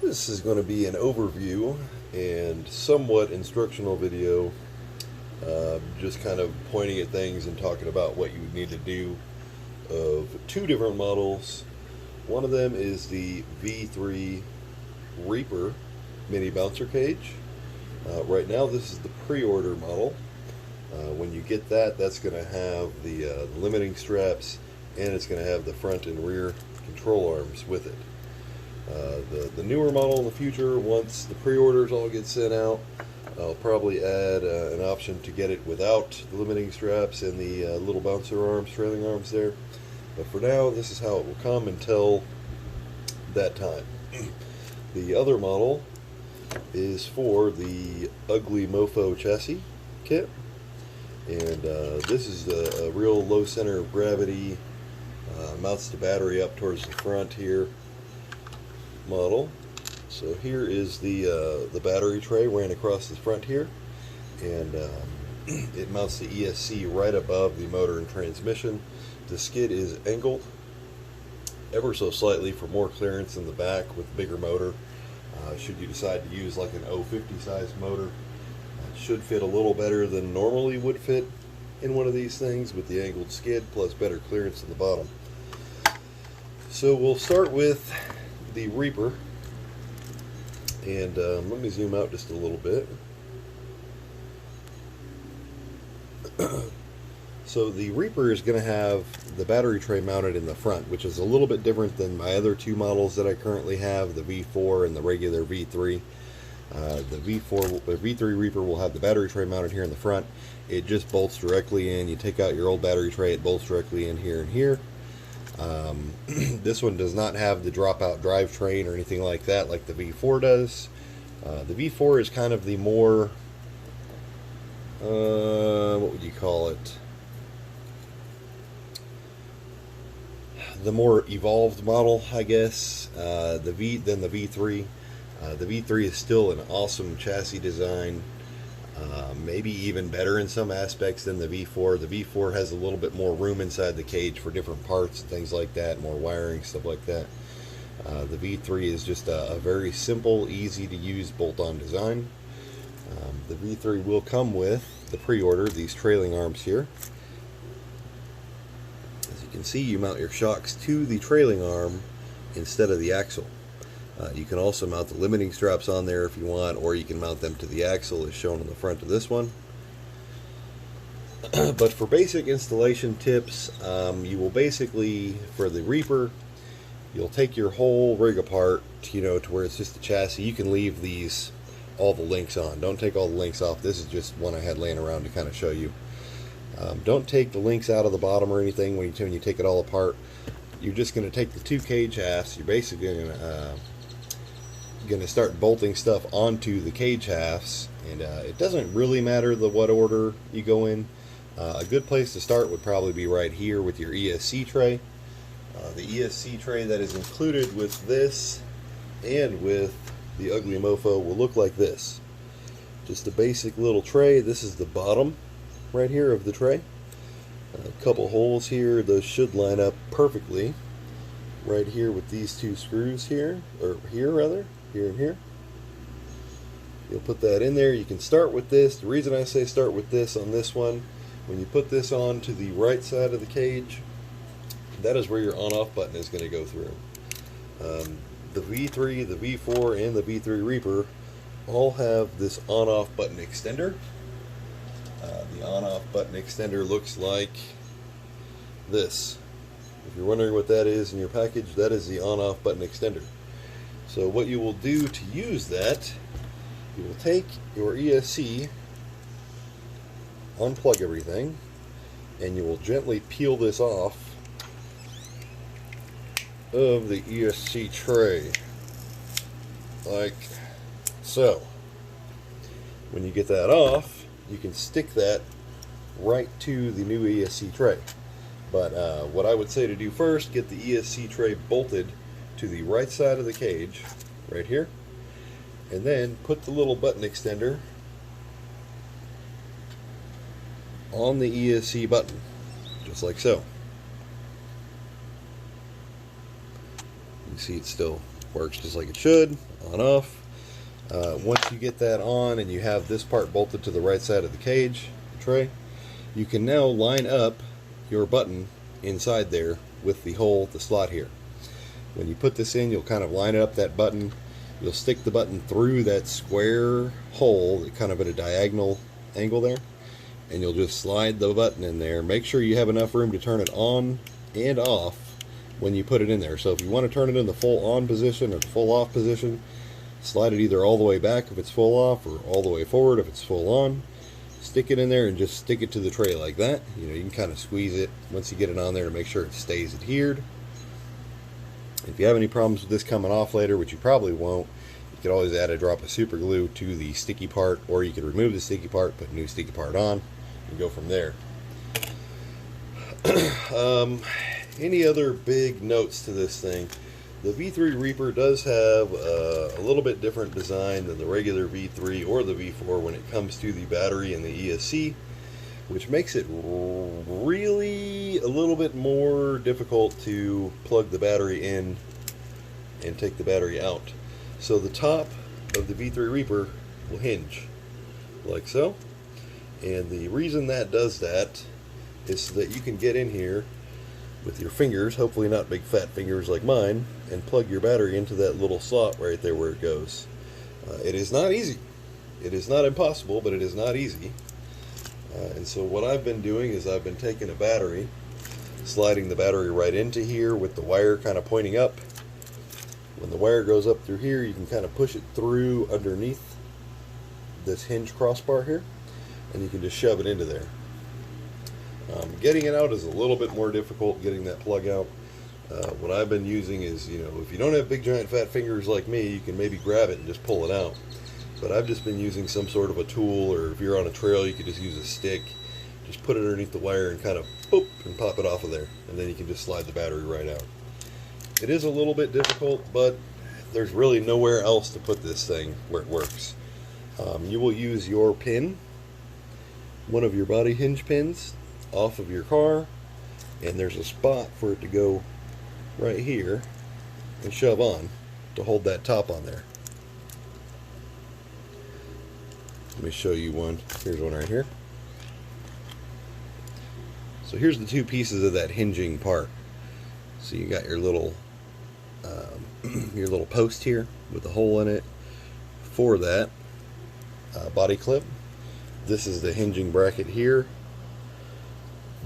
This is going to be an overview and somewhat instructional video, just kind of pointing at things and talking about what you would need to do of two different models. One of them is the V3 Reaper mini bouncer cage. Right now this is the pre-order model. When you get that, that's going to have the limiting straps, and it's going to have the front and rear control arms with it. The newer model in the future, once the pre-orders all get sent out, I'll probably add an option to get it without the limiting straps and the little bouncer arms, trailing arms there. But for now, this is how it will come until that time. The other model is for the Ugly Mofo chassis kit, and this is a real low center of gravity, mounts the battery up towards the front here model. So here is the battery tray ran across the front here, and it mounts the ESC right above the motor and transmission. The skid is angled ever so slightly for more clearance in the back with bigger motor. Should you decide to use like an 050 size motor, it should fit a little better than normally would fit in one of these things with the angled skid plus better clearance in the bottom. So we'll start with the Reaper, and let me zoom out just a little bit. So the Reaper is going to have the battery tray mounted in the front, which is a little bit different than my other two models that I currently have, the V4 and the regular V3. The V3 Reaper will have the battery tray mounted here in the front. It just bolts directly in. You take out your old battery tray, it bolts directly in here and here. This one does not have the dropout drivetrain or anything like that like the V4 does. The V4 is kind of the more, what would you call it? The more evolved model, I guess. Than the V3. The V3 is still an awesome chassis design. Maybe even better in some aspects than the V4. The V4 has a little bit more room inside the cage for different parts and things like that, more wiring, stuff like that. The V3 is just a very simple, easy to use bolt-on design. The V3 will come with the pre-order, these trailing arms here. As you can see, you mount your shocks to the trailing arm instead of the axle. You can also mount the limiting straps on there if you want, or you can mount them to the axle as shown on the front of this one. But for basic installation tips, you will basically, for the Reaper, you'll take your whole rig apart, to where it's just the chassis. You can leave all the links on. Don't take all the links off. This is just one I had laying around to kind of show you. Don't take the links out of the bottom or anything when you take it all apart. You're just going to take the two cage halves. You're basically going to start bolting stuff onto the cage halves, and it doesn't really matter what order you go in. A good place to start would probably be right here with your ESC tray. The ESC tray that is included with this and with the Ugly Mofo will look like this. Just a basic little tray. This is the bottom right here of the tray. A couple holes here. Those should line up perfectly right here with these two screws here, or here rather, here and here. You'll put that in there. You can start with this. The reason I say start with this on this one, when you put this on to the right side of the cage, that is where your on-off button is going to go through. The V3, the V4, and the V3 Reaper all have this on-off button extender. The on-off button extender looks like this. If you're wondering what that is in your package, that is the on-off button extender. So what you will do to use that, you will take your ESC, unplug everything, and you will gently peel this off of the ESC tray, like so. When you get that off, you can stick that right to the new ESC tray. But what I would say to do first, get the ESC tray bolted to the right side of the cage, right here, and then put the little button extender on the ESC button, just like so. You see it's still Works just like it should, on off. Once you get that on and you have this part bolted to the right side of the cage, the tray, you can now line up your button inside there with the hole, the slot here. When you put this in, you'll kind of line up that button. You'll stick the button through that square hole, kind of at a diagonal angle there, and you'll just slide the button in there. Make sure you have enough room to turn it on and off when you put it in there. So if you want to turn it in the full on position or the full off position, slide it either all the way back if it's full off or all the way forward if it's full on. Stick it in there and just stick it to the tray like that. You know, you can kind of squeeze it once you get it on there to make sure it stays adhered. If you have any problems with this coming off later, which you probably won't, you could always add a drop of super glue to the sticky part, or you could remove the sticky part, put a new sticky part on, and go from there. Any other big notes to this thing? The V3 Reaper does have a little bit different design than the regular V3 or the V4 when it comes to the battery and the ESC, which makes it really a little bit more difficult to plug the battery in and take the battery out. So the top of the V3 Reaper will hinge like so, and the reason that does that is so that you can get in here with your fingers, hopefully not big fat fingers like mine, and plug your battery into that little slot right there where it goes. It is not easy. It is not impossible, but it is not easy. And so what I've been doing is I've been taking a battery, sliding the battery right into here with the wire kind of pointing up. When the wire goes up through here, you can kind of push it through underneath this hinge crossbar here, and you can just shove it into there. Getting it out is a little bit more difficult, getting that plug out. What I've been using is, you know, if you don't have big giant fat fingers like me, you can maybe grab it and just pull it out. But I've just been using some sort of a tool, or if you're on a trail, you could just use a stick. Just put it underneath the wire and kind of boop and pop it off of there, and then you can just slide the battery right out. It is a little bit difficult, but there's really nowhere else to put this thing where it works. You will use your pin, one of your body hinge pins, off of your car, and there's a spot for it to go right here and shove on to hold that top on there. Let me show you one. Here's one right here. So here's the two pieces of that hinging part. So you got your little post here with a hole in it for that body clip. This is the hinging bracket here.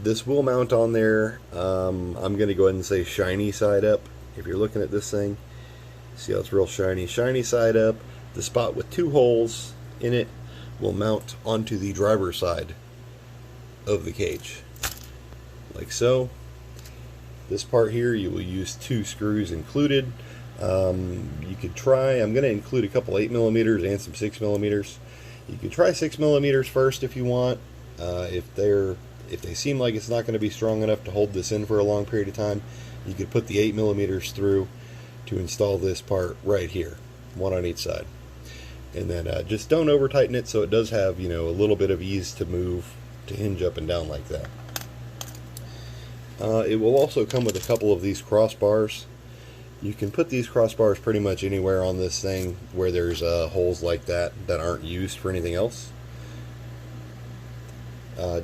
This will mount on there. I'm going to go ahead and say shiny side up. If you're looking at this thing, see how it's real shiny. Shiny side up. The spot with two holes in it will mount onto the driver's side of the cage, like so. This part here, you will use 2 screws included. You could try, I'm going to include a couple 8mm and some 6mm. You could try 6mm first if you want. If they seem like it's not going to be strong enough to hold this in for a long period of time, you could put the 8mm through to install this part right here, one on each side. And then just don't over tighten it, so it does have, you know, a little bit of ease to move, to hinge up and down like that. It will also come with a couple of these crossbars. You can put these crossbars pretty much anywhere on this thing where there's holes like that aren't used for anything else.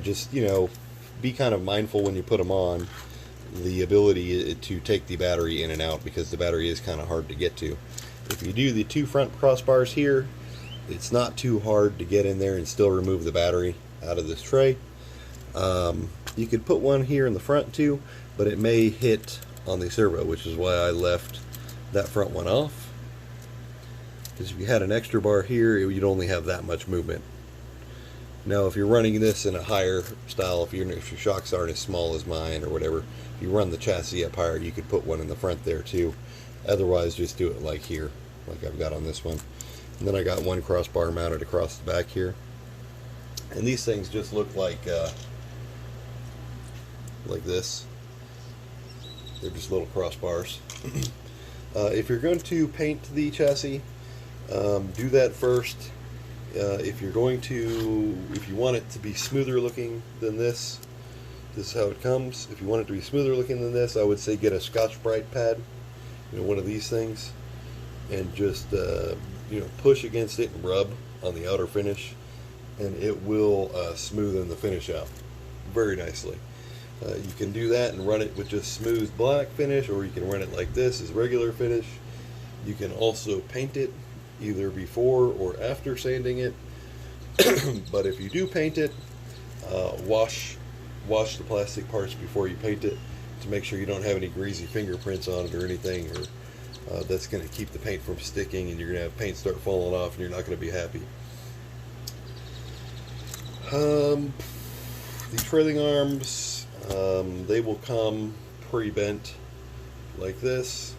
Just, you know, be kind of mindful when you put them on, the ability to take the battery in and out, because the battery is kind of hard to get to. If you do the 2 front crossbars here, it's not too hard to get in there and still remove the battery out of this tray. You could put one here in the front too, but it may hit on the servo, which is why I left that front one off. Because if you had an extra bar here, you'd only have that much movement. Now, if you're running this in a higher style, if your shocks aren't as small as mine or whatever, if you run the chassis up higher, you could put one in the front there too. Otherwise, just do it like here, like I've got on this one. And then I got one crossbar mounted across the back here. And these things just look like this. They're just little crossbars. If you're going to paint the chassis, do that first. If you want it to be smoother looking than this is how it comes. If you want it to be smoother looking than this, I would say get a Scotch-Brite pad, you know, one of these things. and just push against it and rub on the outer finish, and it will smoothen the finish out very nicely. You can do that and run it with just smooth black finish, or you can run it like this as regular finish. You can also paint it either before or after sanding it. But if you do paint it, wash the plastic parts before you paint it to make sure you don't have any greasy fingerprints on it or anything, or that's going to keep the paint from sticking, and you're going to have paint start falling off and you're not going to be happy. The trailing arms, they will come pre-bent like this.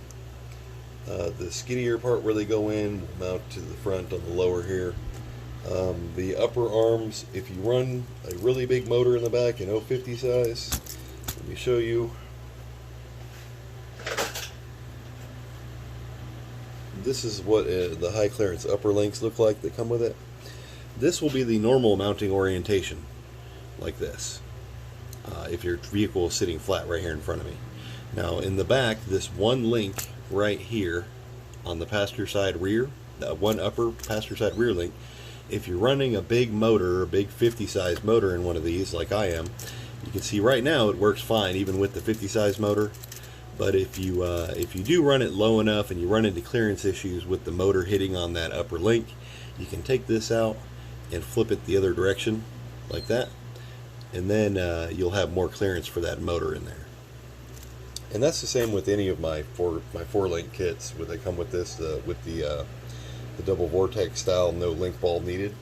The skinnier part where they go in will mount to the front on the lower here. The upper arms, if you run a really big motor in the back, an 050 size, let me show you. This is what the high clearance upper links look like that come with it. This will be the normal mounting orientation, like this, if your vehicle is sitting flat right here in front of me. Now in the back, this one link right here on the passenger side rear, one upper passenger side rear link, if you're running a big motor, a big 50 size motor in one of these like I am, you can see right now it works fine even with the 50 size motor. But if you do run it low enough and you run into clearance issues with the motor hitting on that upper link, you can take this out and flip it the other direction like that, and then you'll have more clearance for that motor in there. And that's the same with any of my four link kits, where they come with this with the double vortex style, no link ball needed.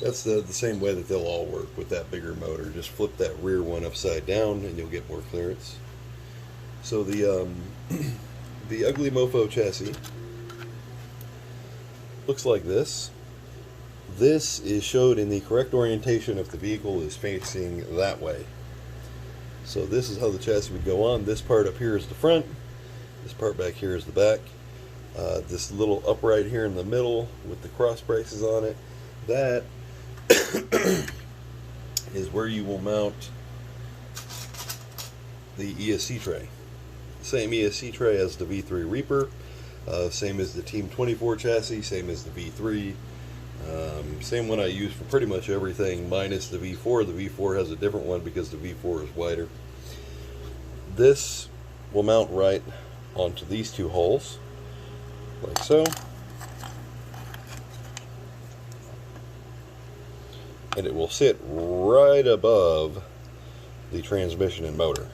That's the same way that they'll all work with that bigger motor. Just flip that rear one upside down and you'll get more clearance. So the Ugly Mofo chassis looks like this. This is showed in the correct orientation if the vehicle is facing that way. So this is how the chassis would go on. This part up here is the front. This part back here is the back. This little upright here in the middle with the cross braces on it, that is where you will mount the ESC tray. Same ESC tray as the V3 Reaper, same as the Team 24 chassis, same as the V3. Same one I use for pretty much everything, minus the V4. The V4 has a different one because the V4 is wider. This will mount right onto these two holes, like so. And it will sit right above the transmission and motor,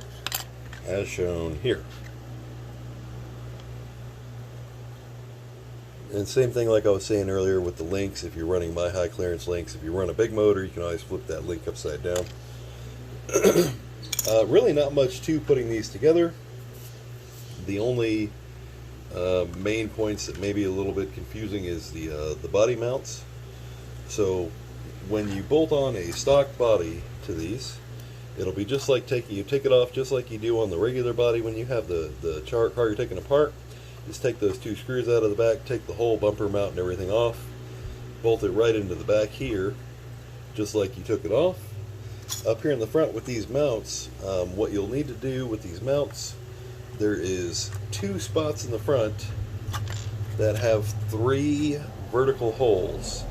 as shown here. And same thing like I was saying earlier with the links. If you're running my high clearance links, if you run a big motor, you can always flip that link upside down. Really not much to putting these together. The only main points that may be a little bit confusing is the body mounts. So when you bolt on a stock body to these, it'll be just like you take it off just like you do on the regular body when you have the car you're taking apart. Just take those two screws out of the back, take the whole bumper mount and everything off, bolt it right into the back here, just like you took it off. Up here in the front with these mounts, what you'll need to do with these mounts, there is two spots in the front that have 3 vertical holes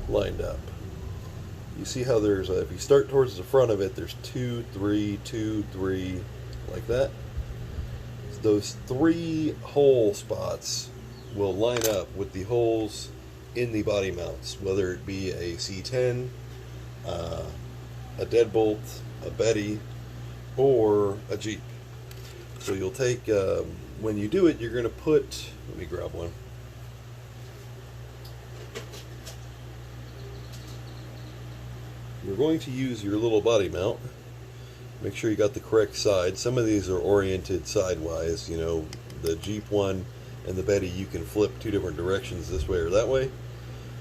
lined up. You see how there's, if you start towards the front of it, there's 2, 3, 2, 3, like that. Those 3 hole spots will line up with the holes in the body mounts, whether it be a C10, a deadbolt, a Betty, or a Jeep. So you'll take, when you do it, you're going to put, let me grab one. You're going to use your little body mount. Make sure you got the correct side. Some of these are oriented sidewise. You know, the Jeep one and the Betty, you can flip 2 different directions, this way or that way,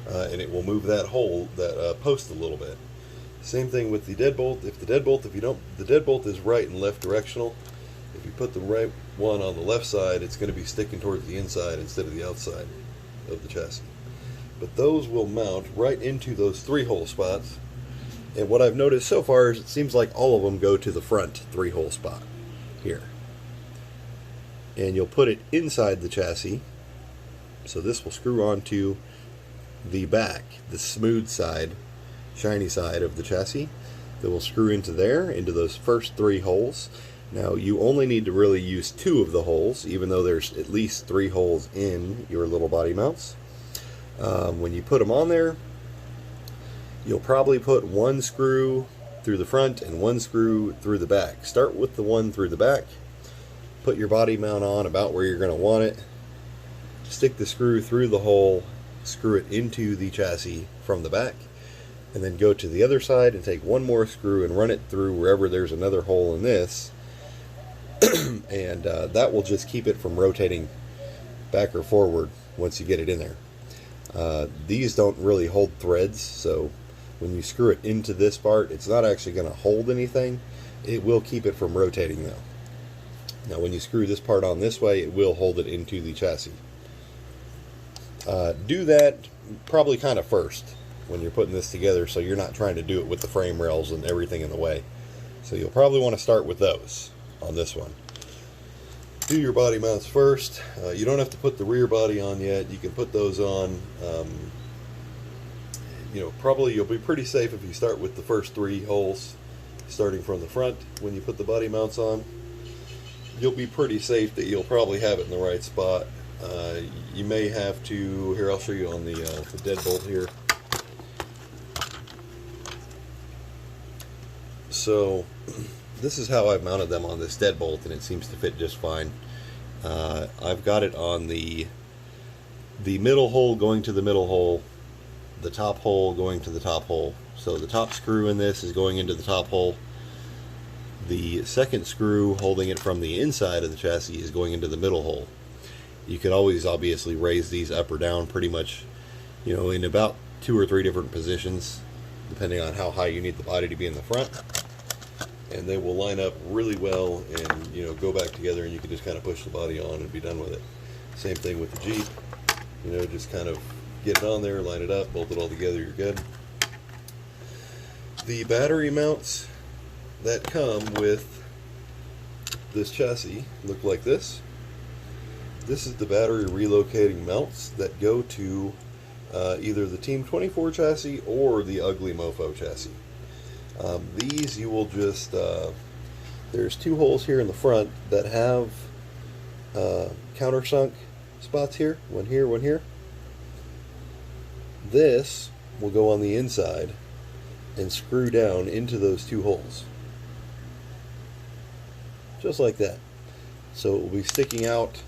and it will move that hole, that post a little bit. Same thing with the deadbolt. The deadbolt is right and left directional. If you put the right one on the left side, it's going to be sticking towards the inside instead of the outside of the chassis. But those will mount right into those 3 hole spots. And what I've noticed so far is it seems like all of them go to the front 3 hole spot here. And you'll put it inside the chassis So this will screw onto the back, the smooth side, shiny side of the chassis. That will screw into there, into those first 3 holes. Now you only need to really use 2 of the holes, even though there's at least 3 holes in your little body mounts. When you put them on there, you'll probably put 1 screw through the front and 1 screw through the back. Start with the one through the back, put your body mount on about where you're going to want it, stick the screw through the hole, screw it into the chassis from the back, and then go to the other side and take 1 more screw and run it through wherever there's another hole in this, and that will just keep it from rotating back or forward once you get it in there. These don't really hold threads, so when you screw it into this part, it's not actually going to hold anything. It will keep it from rotating though. Now when you screw this part on this way, it will hold it into the chassis. Do that probably kind of first when you're putting this together, so you're not trying to do it with the frame rails and everything in the way. So you'll probably want to start with those on this one. Do your body mounts first. You don't have to put the rear body on yet. You can put those on. Probably you'll be pretty safe if you start with the first 3 holes, starting from the front. When you put the body mounts on, you'll be pretty safe that you'll probably have it in the right spot. You may have to, here I'll show you on the deadbolt here. So this is how I've mounted them on this deadbolt, and it seems to fit just fine. I've got it on the middle hole going to the middle hole, the top hole going to the top hole. So the top screw in this is going into the top hole. The second screw holding it from the inside of the chassis is going into the middle hole. You could always obviously raise these up or down pretty much, in about 2 or 3 different positions, depending on how high you need the body to be in the front. And they will line up really well and, go back together, and you can just kind of push the body on and be done with it. Same thing with the Jeep. Just kind of get it on there, line it up, bolt it all together, you're good. The battery mounts that come with this chassis look like this. This is the battery relocating mounts that go to either the Team 24 chassis or the Ugly Mofo chassis. These you will just, there's 2 holes here in the front that have countersunk spots here, one here, one here. This will go on the inside and screw down into those 2 holes. Just like that. So it will be sticking out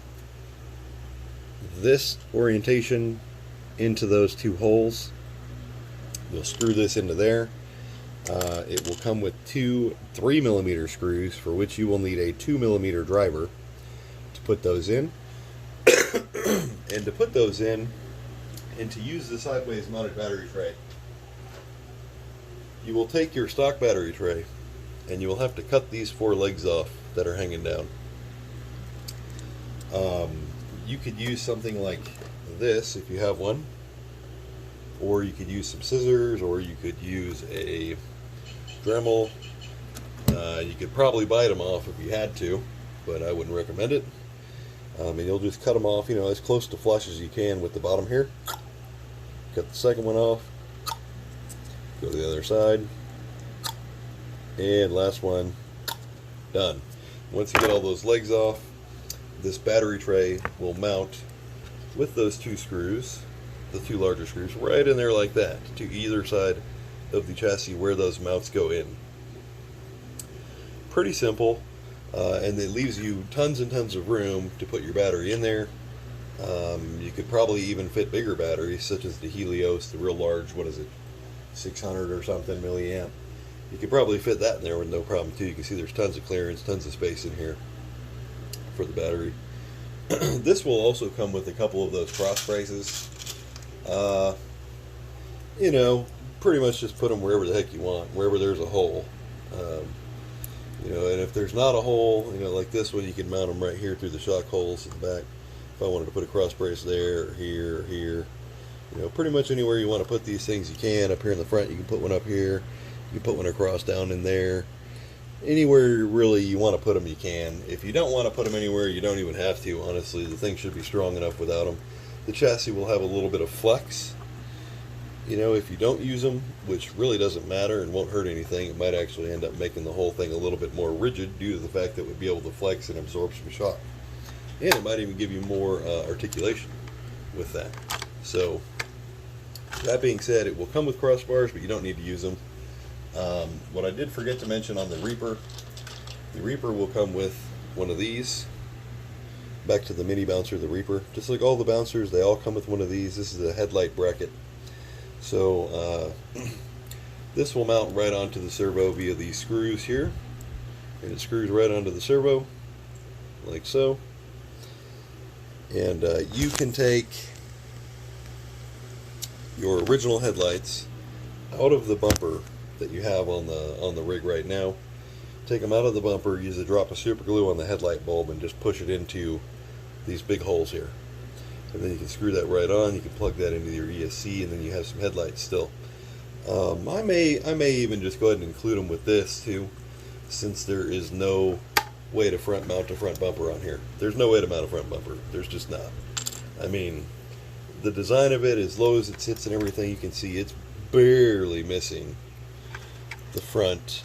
this orientation into those 2 holes. You'll screw this into there. It will come with 2 3mm screws, for which you will need a 2mm driver to put those in. And to put those in, and to use the sideways mounted battery tray, you will take your stock battery tray and you will have to cut these 4 legs off that are hanging down. You could use something like this if you have one, or you could use some scissors, or you could use a Dremel. You could probably bite them off if you had to, but I wouldn't recommend it. And you'll just cut them off, as close to flush as you can with the bottom here. Cut the second one off, go to the other side, and last one, done. Once you get all those legs off, this battery tray will mount with those 2 screws, the 2 larger screws, right in there like that, to either side of the chassis where those mounts go in. Pretty simple, and it leaves you tons and tons of room to put your battery in there. You could probably even fit bigger batteries, such as the Helios, the real large, 600 or something milliamp. You could probably fit that in there with no problem too. You can see there's tons of clearance, tons of space in here for the battery. This will also come with a couple of those cross braces. Pretty much just put them wherever the heck you want, wherever there's a hole. And if there's not a hole, like this one, you can mount them right here through the shock holes in the back. If I wanted to put a cross brace there, or here, or here, pretty much anywhere you want to put these things you can. Up here in the front, you can put one up here. You can put one across down in there. Anywhere really you want to put them, you can. If you don't want to put them anywhere, you don't even have to. Honestly, the thing should be strong enough without them. The chassis will have a little bit of flex. You know, if you don't use them, which really doesn't matter and won't hurt anything, it might actually end up making the whole thing a little bit more rigid due to the fact that it would be able to flex and absorb some shock. And it might even give you more articulation with that. So, that being said, it will come with crossbars, but you don't need to use them. What I did forget to mention on the Reaper will come with one of these. Back to the mini bouncer, the Reaper. Just like all the bouncers, they all come with one of these. This is a headlight bracket. So this will mount right onto the servo via these screws here. And it screws right onto the servo, like so. And you can take your original headlights out of the bumper that you have on the rig right now. Take them out of the bumper, use a drop of super glue on the headlight bulb, and just push it into these big holes here. And then you can screw that right on. You can plug that into your ESC, and then you have some headlights still. I may even just go ahead and include them with this too, since there is no way to mount a front bumper on here. There's no way to mount a front bumper. There's just not. I mean, the design of it, as low as it sits and everything, you can see it's barely missing the front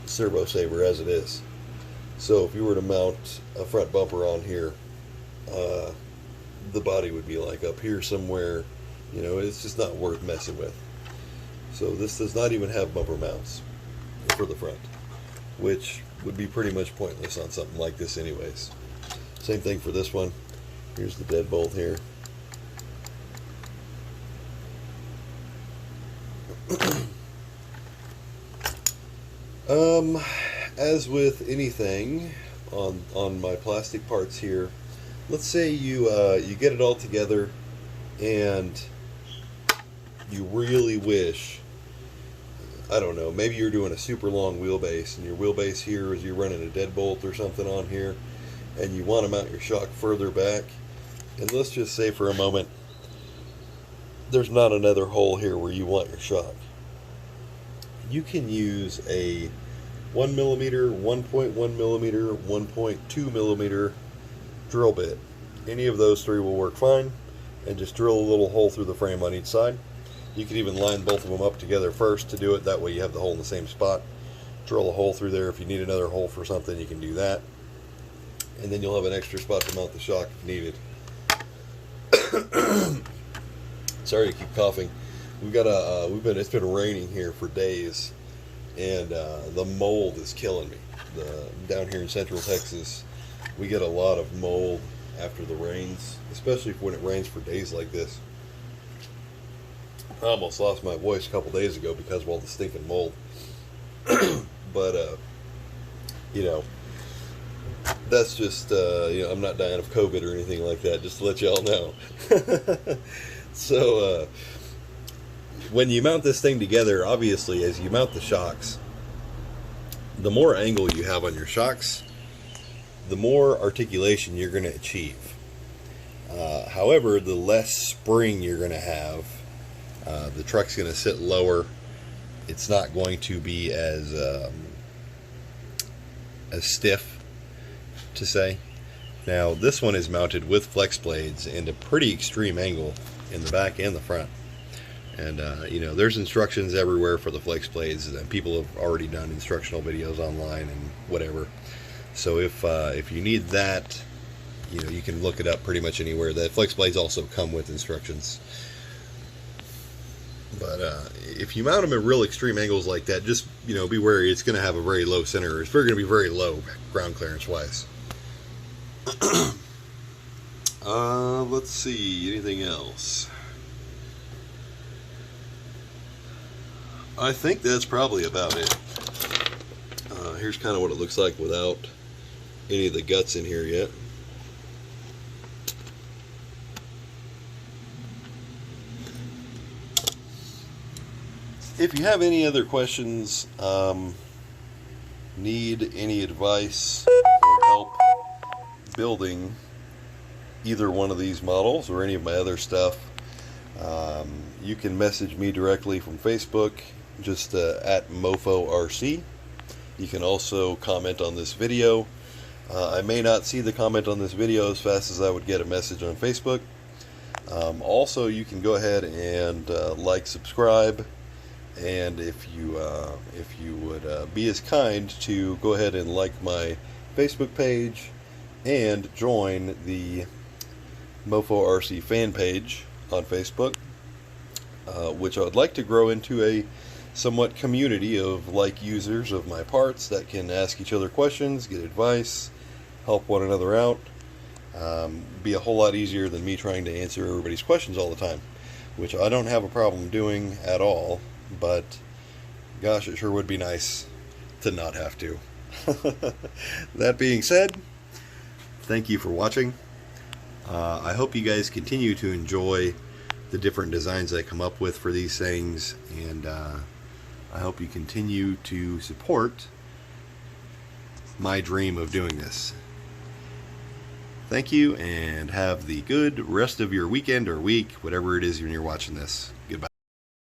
servo saver as it is. So if you were to mount a front bumper on here, the body would be like up here somewhere. You know, it's just not worth messing with. So this does not even have bumper mounts for the front, which would be pretty much pointless on something like this anyways. Same thing for this one. Here's the deadbolt here. As with anything on my plastic parts here, let's say you get it all together and you really wish, I don't know, maybe you're doing a super long wheelbase, and your wheelbase here is you're running a deadbolt or something on here, and you want to mount your shock further back, and let's just say for a moment there's not another hole here where you want your shock. You can use a 1mm, 1.1mm, 1.2mm drill bit. Any of those three will work fine, and just drill a little hole through the frame on each side. You can even line both of them up together first to do it. That way you have the hole in the same spot. Drill a hole through there. If you need another hole for something, you can do that. And then you'll have an extra spot to mount the shock if needed. Sorry to keep coughing. It's been raining here for days, and the mold is killing me. Down here in Central Texas, we get a lot of mold after the rains, especially when it rains for days like this. I almost lost my voice a couple days ago because of all the stinking mold. But you know, that's just you know, I'm not dying of COVID or anything like that, just to let y'all know. So when you mount this thing together, obviously as you mount the shocks, the more angle you have on your shocks, the more articulation you're going to achieve. However, the less spring you're going to have. The truck's going to sit lower. It's not going to be as stiff, to say. Now, this one is mounted with flex blades and a pretty extreme angle in the back and the front. And you know, there's instructions everywhere for the flex blades, and people have already done instructional videos online and whatever. So if you need that, you know, you can look it up pretty much anywhere. The flex blades also come with instructions. But if you mount them at real extreme angles like that, just, you know, be wary. It's going to have a very low center. It's going to be very low ground clearance wise. Let's see, anything else? I think that's probably about it. Here's kind of what it looks like without any of the guts in here yet. If you have any other questions, need any advice or help building either one of these models or any of my other stuff, you can message me directly from Facebook, just at MofoRC. You can also comment on this video. I may not see the comment on this video as fast as I would get a message on Facebook, Also, you can go ahead and like, subscribe, and if you would be as kind to go ahead and like my Facebook page and join the Mofo RC fan page on Facebook, which I would like to grow into a somewhat community of like users of my parts that can ask each other questions, get advice, help one another out. Be a whole lot easier than me trying to answer everybody's questions all the time, which I don't have a problem doing at all, but gosh, it sure would be nice to not have to. That being said, thank you for watching. I hope you guys continue to enjoy the different designs I come up with for these things, and I hope you continue to support my dream of doing this. Thank you, and have the good rest of your weekend or week, whatever it is when you're watching this. Goodbye.